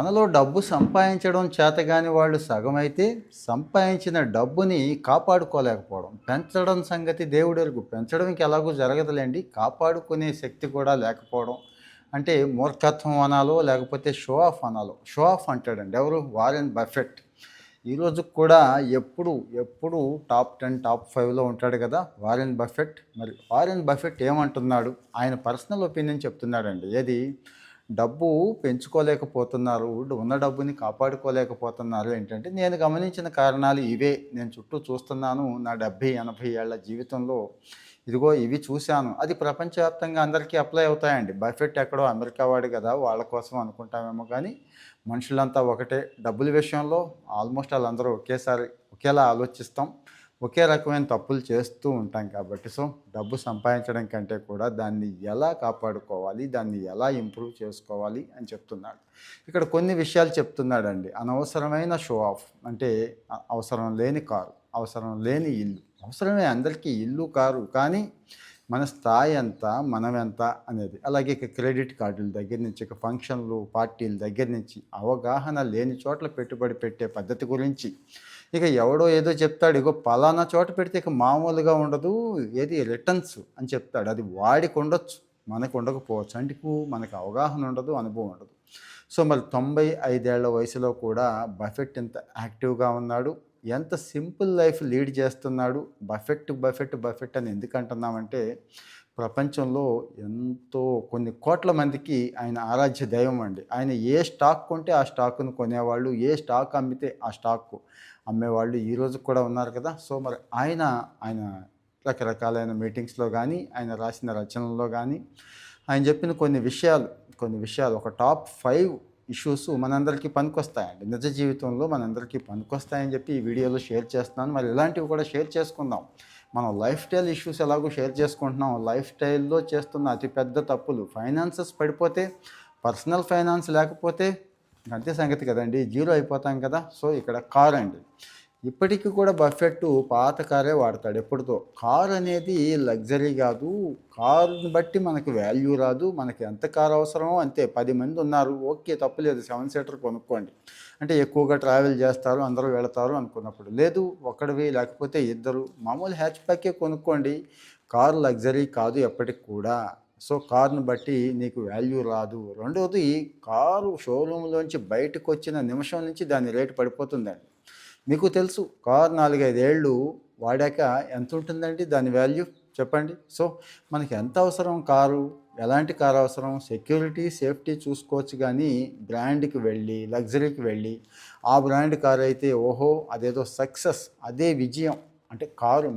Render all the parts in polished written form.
మనలో డబ్బు సంపాదించడం చేతగాని వాళ్ళు సగమైతే, సంపాదించిన డబ్బుని కాపాడుకోలేకపోవడం. పెంచడం సంగతి దేవుడెరుగు. పెంచడం ఇంకెలాగూ జరగదులెండి. కాపాడుకునే శక్తి కూడా లేకపోవడం. అంటే మూర్ఖత్వం అనాలో, లేకపోతే షో ఆఫ్ అనాలో. షో ఆఫ్ అంటాడండి ఎవరు? Warren Buffett. ఈ రోజుకి కూడా ఎప్పుడు టాప్ 10, టాప్ 5లో ఉంటాడు కదా వారెన్ బఫెట్. మరి వారెన్ బఫెట్ ఏమంటున్నాడు? ఆయన పర్సనల్ ఒపీనియన్ చెప్తున్నాడండి. ఏది? డబ్బు పెంచుకోలేకపోతున్నారు, ఉన్న డబ్బుని కాపాడుకోలేకపోతున్నారు. ఏంటంటే నేను గమనించిన కారణాలు ఇవే. నేను చుట్టూ చూస్తున్నాను నా 70-80 ఏళ్ల జీవితంలో. ఇదిగో ఇవి చూశాను. అది ప్రపంచవ్యాప్తంగా అందరికీ అప్లై అవుతాయండి. బఫెట్ ఎక్కడో అమెరికా వాడు కదా, వాళ్ళ కోసం అనుకుంటామేమో కానీ మనుషులంతా ఒకటే. డబ్బుల విషయంలో ఆల్మోస్ట్ వాళ్ళందరూ ఒకేలా ఆలోచిస్తాం. ఒకే రకమైన తప్పులు చేస్తూ ఉంటాం కాబట్టి. సో డబ్బు సంపాదించడం కంటే కూడా దాన్ని ఎలా కాపాడుకోవాలి, దాన్ని ఎలా ఇంప్రూవ్ చేసుకోవాలి అని చెప్తున్నాడు. ఇక్కడ కొన్ని విషయాలు చెప్తున్నాడండి. అనవసరమైన షో ఆఫ్ అంటే అవసరం లేని కారు, అవసరం లేని ఇల్లు. అవసరమే అందరికీ ఇల్లు, కారు. కానీ మన స్థాయి ఎంత, మనం ఎంత అనేది. అలాగే ఇక క్రెడిట్ కార్డుల దగ్గర నుంచి, ఇక ఫంక్షన్లు, పార్టీల దగ్గర నుంచి అవగాహన లేని చోట్ల పెట్టుబడి పెట్టే పద్ధతి గురించి. ఇక ఎవడో ఏదో చెప్తాడు, ఇగో పలానా చోట పెడితే ఇక మామూలుగా ఉండదు, ఏది రిటర్న్స్ అని చెప్తాడు. అది వాడికి ఉండొచ్చు, మనకు ఉండకపోవచ్చు. అందుకు మనకు అవగాహన ఉండదు, అనుభవం ఉండదు. సో మరి 95 ఏళ్ల వయసులో కూడా బఫెట్ ఇంత యాక్టివ్గా ఉన్నాడు. ఎంత సింపుల్ లైఫ్ లీడ్ చేస్తున్నాడు. బఫెట్ అని ఎందుకు అంటున్నామంటే, ప్రపంచంలో ఎంతో కొన్ని కోట్ల మందికి ఆయన ఆరాధ్య దైవం అండి. ఆయన ఏ స్టాక్ కొంటే ఆ స్టాకును కొనేవాళ్ళు, ఏ స్టాక్ అమ్మితే ఆ స్టాక్ అమ్మేవాళ్ళు ఈ రోజు కూడా ఉన్నారు కదా. సో మరి ఆయన రకరకాలైన మీటింగ్స్లో కానీ, ఆయన రాసిన రచనల్లో కానీ, ఆయన చెప్పిన కొన్ని విషయాలు ఒక టాప్ 5 ఇష్యూస్ మనందరికీ పనికొస్తాయండి. నిజ జీవితంలో మనందరికీ పనికొస్తాయని చెప్పి ఈ వీడియోలో షేర్ చేస్తున్నాను. మరి ఇలాంటివి కూడా షేర్ చేసుకుందాం. మనం లైఫ్ స్టైల్ ఇష్యూస్ ఎలాగో షేర్ చేసుకుంటున్నాం. లైఫ్ స్టైల్లో చేస్తున్న అతిపెద్ద తప్పులు, ఫైనాన్సెస్ పడిపోతే, పర్సనల్ ఫైనాన్స్ లేకపోతే అంతే సంగతి కదండి, జీరో అయిపోతాం కదా. సో ఇక్కడ కార్ అండి. ఇప్పటికీ కూడా బఫెట్ పాత కారే వాడతాడు ఎప్పటితో. కార్ అనేది లగ్జరీ కాదు. కారుని బట్టి మనకు వాల్యూ రాదు. మనకి ఎంత కారు అవసరమో అంతే. 10 మంది ఉన్నారు, ఓకే, తప్పులేదు, 7 సీటర్ కొనుక్కోండి. అంటే ఎక్కువగా ట్రావెల్ చేస్తారు, అందరూ వెళతారు అనుకున్నప్పుడు. లేదు ఒక్కడివి, లేకపోతే ఇద్దరు, మామూలు హ్యాచ్ బ్యాకే కొనుక్కోండి. కారు లగ్జరీ కాదు ఎప్పటికి కూడా. సో కార్ను బట్టి నీకు వాల్యూ రాదు. రెండవది, కారు షోరూంలోంచి బయటకు వచ్చిన నిమిషం నుంచి దాని రేటు పడిపోతుందండి. మీకు తెలుసు, కారు 4-5 ఏళ్ళు వాడాక ఎంత ఉంటుందండి దాని వాల్యూ, చెప్పండి. సో మనకి ఎంత అవసరం కారు, ఎలాంటి కారు అవసరం? సెక్యూరిటీ, సేఫ్టీ చూసుకోవచ్చు. కానీ బ్రాండ్కి వెళ్ళి, లగ్జరీకి వెళ్ళి, ఆ బ్రాండ్ కారు అయితే ఓహో అదేదో సక్సెస్, అదే విజయం. అంటే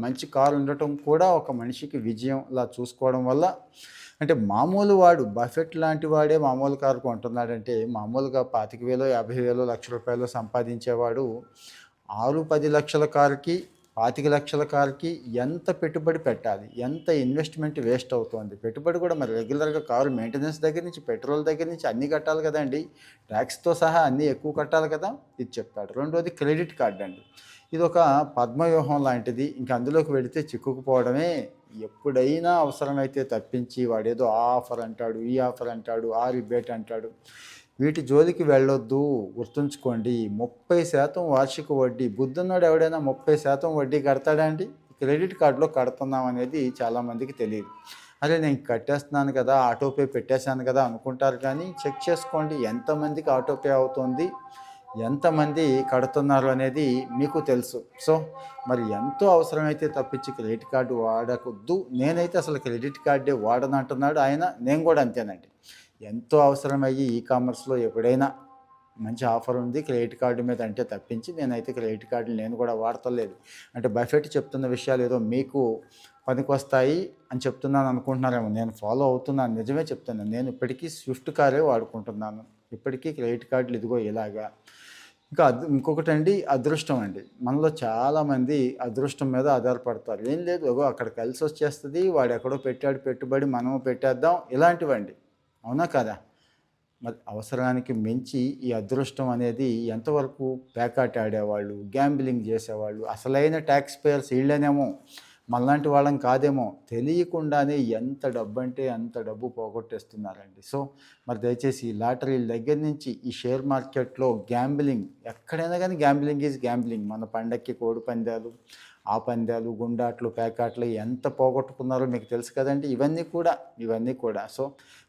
మంచి కారు ఉండటం కూడా ఒక మనిషికి విజయంలా చూసుకోవడం వల్ల, అంటే మామూలు వాడు బఫెట్ లాంటి వాడే మామూలు కారు కొంటున్నాడంటే, మామూలుగా 25,000, 50,000, ₹1,00,000 సంపాదించేవాడు 6-10 లక్షల కారుకి, 25 లక్షల కారుకి ఎంత పెట్టుబడి పెట్టాలి, ఎంత ఇన్వెస్ట్మెంట్ వేస్ట్ అవుతుంది. పెట్టుబడి కూడా మరి రెగ్యులర్గా కారు మెయింటెనెన్స్ దగ్గర నుంచి, పెట్రోల్ దగ్గర నుంచి అన్నీ కట్టాలి కదండి. ట్యాక్స్తో సహా అన్నీ ఎక్కువ కట్టాలి కదా. ఇది చెప్తాడు. రెండోది క్రెడిట్ కార్డ్ అండి. ఇది ఒక పద్మవ్యూహం లాంటిది. ఇంక అందులోకి వెళితే చిక్కుకుపోవడమే. ఎప్పుడైనా అవసరమైతే తప్పించి వాడేదో ఆ ఆఫర్ అంటాడు, ఈ ఆఫర్ అంటాడు, ఆ రిబేట్ అంటాడు. వీటి జోలికి వెళ్ళొద్దు. గుర్తుంచుకోండి, 30% వార్షిక వడ్డీ. బుద్ధున్నాడు ఎవడైనా 30% వడ్డీ కడతాడా అండి? క్రెడిట్ కార్డులో కడుతున్నాం అనేది చాలామందికి తెలియదు. అరే నేను కట్టేస్తున్నాను కదా, ఆటోపే పెట్టేశాను కదా అనుకుంటారు. కానీ చెక్ చేసుకోండి, ఎంతమందికి ఆటోపే అవుతుంది, ఎంతమంది కడుతున్నారు అనేది మీకు తెలుసు. సో మరి ఎంతో అవసరమైతే తప్పించి క్రెడిట్ కార్డు వాడకొద్దు. నేనైతే అసలు క్రెడిట్ కార్డే వాడనంటున్నాడు ఆయన. నేను కూడా అంతేనండి. ఎంతో అవసరమయ్యి కామర్స్లో ఎప్పుడైనా మంచి ఆఫర్ ఉంది క్రెడిట్ కార్డు మీద అంటే తప్పించి నేనైతే క్రెడిట్ కార్డులు నేను కూడా వాడతలేదు. అంటే బఫెట్ చెప్తున్న విషయాలు ఏదో మీకు పనికొస్తాయి అని చెప్తున్నాను అనుకుంటున్నారేమో. నేను ఫాలో అవుతున్నాను, నిజమే చెప్తున్నాను. నేను ఇప్పటికీ స్విఫ్ట్ కారే వాడుకుంటున్నాను. ఇప్పటికీ క్రెడిట్ కార్డులు ఇదిగో ఇలాగా. ఇంకా ఇంకొకటండి, అదృష్టం అండి. మనలో చాలామంది అదృష్టం మీద ఆధారపడతారు. ఏం లేదు, అక్కడ కలిసి వచ్చేస్తుంది, వాడు ఎక్కడో పెట్టాడు పెట్టుబడి, మనము పెట్టేద్దాం, ఇలాంటివండి. అవునా కదా. మరి అవసరానికి మించి ఈ అదృష్టం అనేది ఎంతవరకు పేకాట ఆడేవాళ్ళు, గ్యాంబ్లింగ్ చేసేవాళ్ళు, అసలైన ట్యాక్స్ పేయర్స్ వీళ్ళనేమో మనలాంటి వాళ్ళం కాదేమో, తెలియకుండానే ఎంత డబ్బు అంటే అంత డబ్బు పోగొట్టేస్తున్నారండి. సో మరి దయచేసి ఈ లాటరీల దగ్గర నుంచి ఈ షేర్ మార్కెట్లో గ్యాంబ్లింగ్, ఎక్కడైనా కానీ గ్యాంబ్లింగ్ ఈజ్ గ్యాంబ్లింగ్. మన పండక్కి కోడి పందాలు, ఆ పందాలు, గుండాట్లు, పేకాట్లు ఎంత పోగొట్టుకున్నారో మీకు తెలుసు కదండి. ఇవన్నీ కూడా సో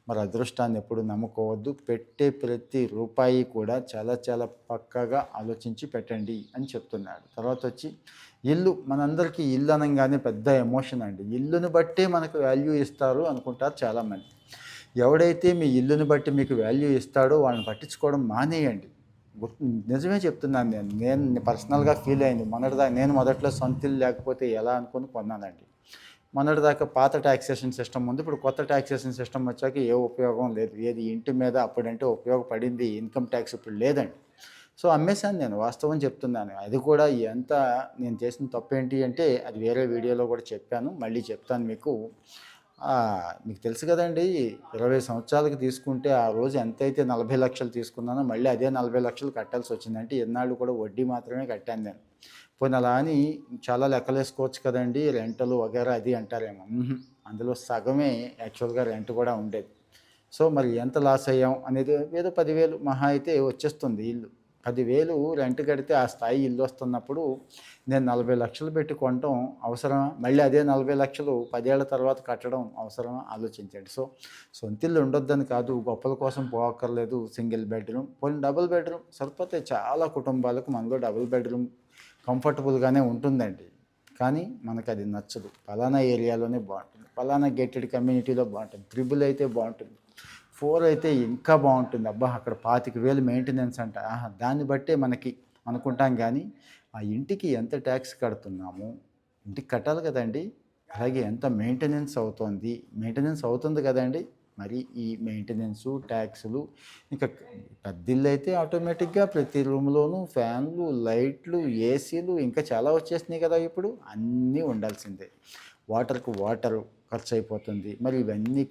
మరి అదృష్టాన్ని ఎప్పుడు నమ్ముకోవద్దు. పెట్టే ప్రతి రూపాయి కూడా చాలా చాలా పక్కాగా ఆలోచించి పెట్టండి అని చెప్తున్నాడు. తర్వాత వచ్చి ఇల్లు, మనందరికీ ఇల్లు అనగానే పెద్ద ఎమోషన్ అండి. ఇల్లుని బట్టే మనకు వాల్యూ ఇస్తారు అనుకుంటారు చాలామంది. ఎవడైతే మీ ఇల్లుని బట్టి మీకు వాల్యూ ఇస్తాడో వాళ్ళని పట్టించుకోవడం మానేయండి. నిజమే చెప్తున్నాను. నేను పర్సనల్గా ఫీల్ అయింది. నేను మొదట్లో సొంత ఇల్లు లేకపోతే ఎలా అనుకుని కొన్నానండి. మొన్నటిదాకా పాత ట్యాక్సేషన్ సిస్టమ్ ఉంది. ఇప్పుడు కొత్త ట్యాక్సేషన్ సిస్టమ్ వచ్చాక ఏ ఉపయోగం లేదు. ఏది ఇంటి మీద అప్పుడంటే ఉపయోగపడింది, ఇన్కమ్ ట్యాక్స్ ఇప్పుడు లేదండి. సో అమ్మేశాను. నేను వాస్తవం చెప్తున్నాను. అది కూడా ఎంత నేను చేసిన తప్పేంటి అంటే అది వేరే వీడియోలో కూడా చెప్పాను, మళ్ళీ చెప్తాను మీకు. మీకు తెలుసు కదండి, 20 సంవత్సరాలకి తీసుకుంటే ఆ రోజు ఎంతైతే 40 లక్షలు తీసుకున్నానో మళ్ళీ అదే 40 లక్షలు కట్టాల్సి వచ్చింది. అంటే ఎన్నాళ్ళు కూడా వడ్డీ మాత్రమే కట్టాను నేను. పోనీ అలా అని చాలా లెక్కలేసుకోవచ్చు కదండి, రెంటలు వగేరా అది అంటారేమో. అందులో సగమే యాక్చువల్గా రెంట్ కూడా ఉండేది. సో మరి ఎంత లాస్ అయ్యాం అనేది ఏదో 10,000 మహా అయితే వచ్చేస్తుంది ఇల్లు. 10,000 రెంట్ కడితే ఆ స్థాయి ఇల్లు వస్తున్నప్పుడు నేను 40 లక్షలు పెట్టి కొనటం అవసరమా? మళ్ళీ అదే 40 లక్షలు 10 ఏళ్ల తర్వాత కట్టడం అవసరమా? ఆలోచించండి. సో సొంత ఇల్లు ఉండొద్దని కాదు, గొప్పల కోసం పోక్కర్లేదు. సింగిల్ బెడ్రూమ్, పోనీ డబుల్ బెడ్రూమ్ సరిపోతే చాలా కుటుంబాలకు. మనలో డబుల్ బెడ్రూమ్ కంఫర్టబుల్గానే ఉంటుందండి. కానీ మనకు అది నచ్చదు. పలానా ఏరియాలోనే బాగుంటుంది, పలానా గేటెడ్ కమ్యూనిటీలో బాగుంటుంది, 3 అయితే బాగుంటుంది, 4 అయితే ఇంకా బాగుంటుంది. అబ్బా అక్కడ 25,000 మెయింటెనెన్స్ అంట. దాన్ని బట్టే మనకి అనుకుంటాం. కానీ ఆ ఇంటికి ఎంత ట్యాక్స్ కడుతున్నాము, ఇంటికి కట్టాలి కదండి. అలాగే ఎంత మెయింటెనెన్స్ అవుతుంది కదండి. మరి ఈ మెయింటెనెన్సు, ట్యాక్సులు, ఇంకా పెద్దిల్లు అయితే ఆటోమేటిక్గా ప్రతి రూమ్లోనూ ఫ్యాన్లు, లైట్లు, ఏసీలు ఇంకా చాలా వచ్చేసినాయి కదా. ఇప్పుడు అన్నీ ఉండాల్సిందే. వాటరు ఖర్చు అయిపోతుంది. మరి ఇవన్నీ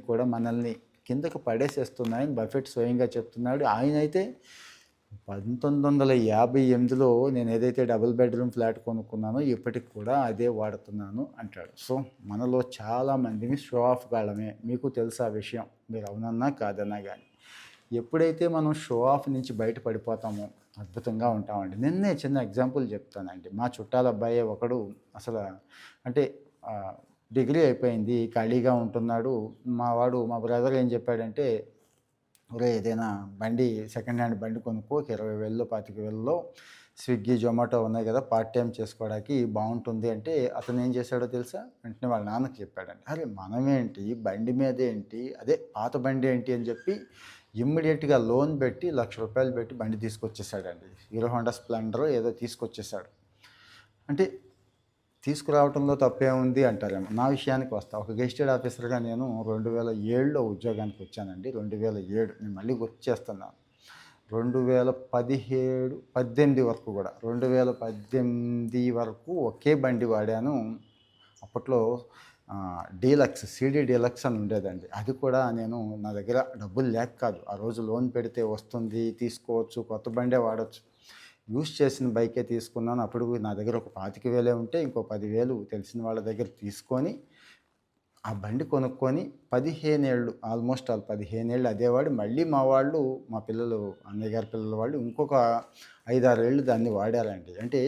కూడా మనల్ని కిందకు పడేసేస్తున్నాయని బఫెట్ స్వయంగా చెప్తున్నాడు. ఆయన అయితే 1958లో నేను ఏదైతే డబుల్ బెడ్రూమ్ ఫ్లాట్ కొనుక్కున్నానో ఇప్పటికి కూడా అదే వాడుతున్నాను అంటాడు. సో మనలో చాలామందిని షో ఆఫ్ గాళ్ళమే. మీకు తెలుసా విషయం, మీరు అవునన్నా కాదన్నా. కానీ ఎప్పుడైతే మనం షో ఆఫ్ నుంచి బయటపడిపోతామో అద్భుతంగా ఉంటామండి. నిన్నే చిన్న ఎగ్జాంపుల్ చెప్తానండి. మా చుట్టాల అబ్బాయి ఒకడు అసలు అంటే డిగ్రీ అయిపోయింది, ఖాళీగా ఉంటున్నాడు. మా బ్రదర్ ఏం చెప్పాడంటే, ఒరే ఏదైనా బండి, సెకండ్ హ్యాండ్ బండి కొనుక్కో, 20,000 25,000లో స్విగ్గీ, జొమాటో ఉన్నాయి కదా, పార్ట్ టైం చేసుకోవడానికి బాగుంటుంది అంటే అతను ఏం చేశాడో తెలుసా? వెంటనే వాళ్ళ నాన్నకి చెప్పాడండి. అరే మనమేంటి, బండి మీద ఏంటి, అదే పాత బండి ఏంటి అని చెప్పి ఇమ్మీడియట్గా లోన్ పెట్టి ₹1,00,000 పెట్టి బండి తీసుకొచ్చేసాడండి. హీరో హోండా స్ప్లెండర్ ఏదో తీసుకొచ్చేసాడు. అంటే తీసుకురావడంలో తప్పే ఉంది అంటారేమో. నా విషయానికి వస్తా. ఒక గెస్టెడ్ ఆఫీసర్గా నేను 2007లో ఉద్యోగానికి వచ్చానండి. 2007 నేను మళ్ళీ గుర్తు చేస్తున్నాను. 2017, 18 వరకు కూడా, 2018 వరకు ఒకే బండి వాడాను. అప్పట్లో డీలక్స్, సీడీ డీలక్స్ అని ఉండేదండి. అది కూడా నేను నా దగ్గర డబ్బులు లేక కాదు, ఆ రోజు లోన్ పెడితే వస్తుంది, తీసుకోవచ్చు, కొత్త బండే వాడచ్చు, యూస్ చేసిన బైకే తీసుకున్నాను. అప్పుడు నా దగ్గర ఒక 25,000 ఉంటే ఇంకో 10,000 తెలిసిన వాళ్ళ దగ్గర తీసుకొని ఆ బండి కొనుక్కొని 15 ఏళ్ళు, ఆల్మోస్ట్ 15 ఏళ్ళు అదేవాడు. మళ్ళీ మా పిల్లలు, అన్నయ్య గారి పిల్లల వాళ్ళు ఇంకొక 5-6 ఏళ్ళు దాన్ని వాడారండి. అంటే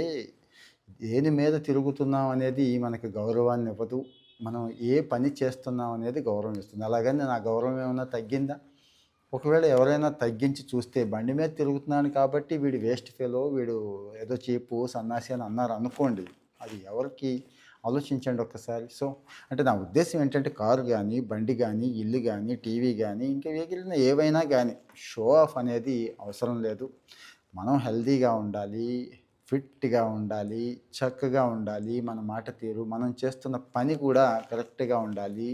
దేని మీద తిరుగుతున్నాం అనేది మనకి గౌరవాన్ని ఇవ్వదు. మనం ఏ పని చేస్తున్నాం అనేది గౌరవం ఇస్తుంది. అలాగని నా గౌరవం ఏమైనా తగ్గిందా? ఒకవేళ ఎవరైనా తగ్గించి చూస్తే, బండి మీద తిరుగుతున్నాను కాబట్టి వీడు వేస్ట్ ఫెలో, వీడు ఏదో చీపు సన్నాసి అని అన్నారు అనుకోండి, అది ఎవరికి? ఆలోచించండి ఒక్కసారి. సో అంటే నా ఉద్దేశం ఏంటంటే, కారు కానీ, బండి కానీ, ఇల్లు కానీ, టీవీ కానీ, ఇంకా మిగిలిన ఏవైనా కానీ షో ఆఫ్ అనేది అవసరం లేదు. మనం హెల్తీగా ఉండాలి, ఫిట్గా ఉండాలి, చక్కగా ఉండాలి. మన మాట తీరు, మనం చేస్తున్న పని కూడా కరెక్ట్గా ఉండాలి.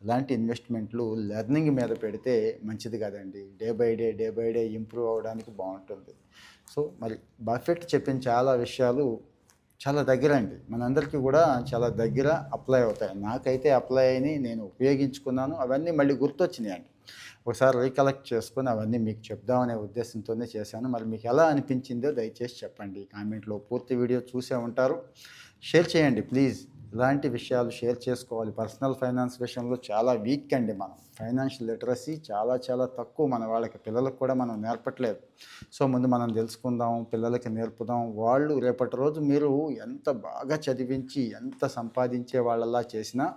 ఇలాంటి ఇన్వెస్ట్మెంట్లు లెర్నింగ్ మీద పెడితే మంచిది కదండి. డే బై డే ఇంప్రూవ్ అవ్వడానికి బాగుంటుంది. సో మరి బఫెట్ చెప్పిన చాలా విషయాలు చాలా దగ్గర అండి, మనందరికీ కూడా చాలా దగ్గర అప్లై అవుతాయి. నాకైతే అప్లై అయినాయి, నేను ఉపయోగించుకున్నాను. అవన్నీ మళ్ళీ గుర్తొచ్చినాయి అండి. ఒకసారి రీకలెక్ట్ చేసుకొని అవన్నీ మీకు చెప్దామనే ఉద్దేశంతోనే చేశాను. మరి మీకు ఎలా అనిపించిందో దయచేసి చెప్పండి కామెంట్లో. పూర్తి వీడియో చూసే ఉంటారు. షేర్ చేయండి ప్లీజ్. ఇలాంటి విషయాలు షేర్ చేసుకోవాలి. పర్సనల్ ఫైనాన్స్ విషయంలో చాలా వీక్ అండి మనం. ఫైనాన్షియల్ లిటరసీ చాలా చాలా తక్కువ మన వాళ్ళకి. పిల్లలకు కూడా మనం నేర్పట్లేదు. సో ముందు మనం తెలుసుకుందాం, పిల్లలకి నేర్పుదాం. వాళ్ళు రేపటి రోజు మీరు ఎంత బాగా చదివించి ఎంత సంపాదించే వాళ్ళలా చేసినా,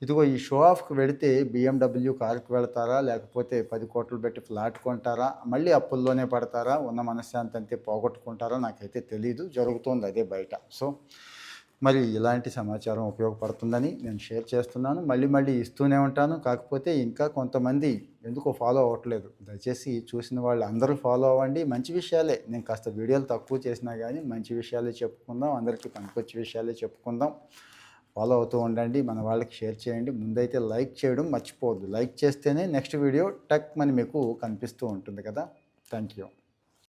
ఇదిగో ఈ షో ఆఫ్కి వెళితే BMW కారుకి వెళతారా, లేకపోతే 10 కోట్లు పెట్టి ఫ్లాట్ కొంటారా, మళ్ళీ అప్పుల్లోనే పడతారా, ఉన్న మనశ్శాంతి అంతే పోగొట్టుకుంటారా, నాకైతే తెలీదు. జరుగుతోంది అదే బయట. సో మరి ఇలాంటి సమాచారం ఉపయోగపడుతుందని నేను షేర్ చేస్తున్నాను. మళ్ళీ మళ్ళీ ఇస్తూనే ఉంటాను. కాకపోతే ఇంకా కొంతమంది ఎందుకో ఫాలో అవ్వట్లేదు. దయచేసి చూసిన వాళ్ళు అందరూ ఫాలో అవ్వండి. మంచి విషయాలే, నేను కాస్త వీడియోలు తక్కువ చేసినా కానీ మంచి విషయాలే చెప్పుకుందాం, అందరికీ పనికొచ్చే విషయాలే చెప్పుకుందాం. ఫాలో అవుతూ ఉండండి, మన వాళ్ళకి షేర్ చేయండి. ముందైతే లైక్ చేయడం మర్చిపోవద్దు. లైక్ చేస్తేనే నెక్స్ట్ వీడియో టక్ అని మీకు కనిపిస్తూ ఉంటుంది కదా. Thank you.